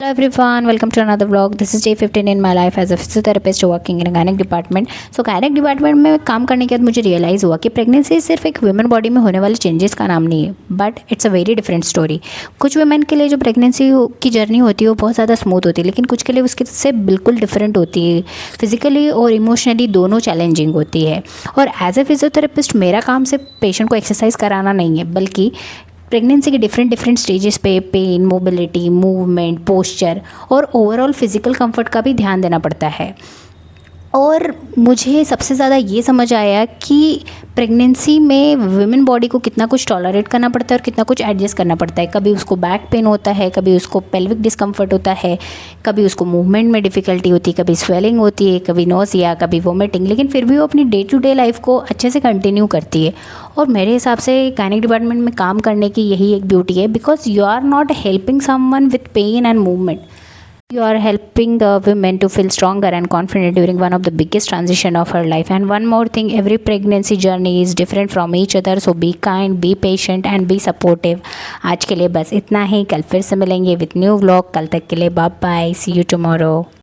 Hello everyone, welcome to another vlog. This is day 15 in my life as a physiotherapist working in a gynec department. So gynec department में काम करने के बाद मुझे realise हुआ कि प्रेगनेंसी सिर्फ एक वुमेन बॉडी में होने वाले चेंजेस का नाम नहीं है, but it's a very different story. कुछ वुमेन के लिए जो प्रेगनेंसी की जर्नी होती है वो बहुत ज़्यादा स्मूथ होती है, लेकिन कुछ के लिए उसके से बिल्कुल डिफरेंट होती है. फिजिकली और इमोशनली दोनों चैलेंजिंग होती है. और एज ए फिजियोथेरेपिस्ट मेरा काम सिर्फ पेशेंट को एक्सरसाइज कराना नहीं है, बल्कि प्रेगनेंसी के डिफरेंट स्टेजेस पे पेन, मोबिलिटी, मूवमेंट, पोस्चर और ओवरऑल फिज़िकल कंफर्ट का भी ध्यान देना पड़ता है. और मुझे सबसे ज़्यादा ये समझ आया कि प्रेगनेंसी में वुमेन बॉडी को कितना कुछ टॉलरेट करना पड़ता है और कितना कुछ एडजस्ट करना पड़ता है. कभी उसको बैक पेन होता है, कभी उसको पेल्विक डिस्कम्फर्ट होता है, कभी उसको मूवमेंट में डिफ़िकल्टी होती है, कभी स्वेलिंग होती है, कभी नोज़िया, कभी वोमिटिंग, लेकिन फिर भी वो अपनी डे टू डे लाइफ को अच्छे से कंटिन्यू करती है. और मेरे हिसाब से गायनेक डिपार्टमेंट में काम करने की यही एक ब्यूटी है, because you are not helping someone with pain and movement. You are helping women to feel stronger and confident during one of the biggest transition of her life. And one more thing, every pregnancy journey is different from each other. So be kind, be patient and be supportive. आज के लिए बस इतना ही. कल फिर से मिलेंगे with new vlog. कल तक के लिए bye bye. See you tomorrow.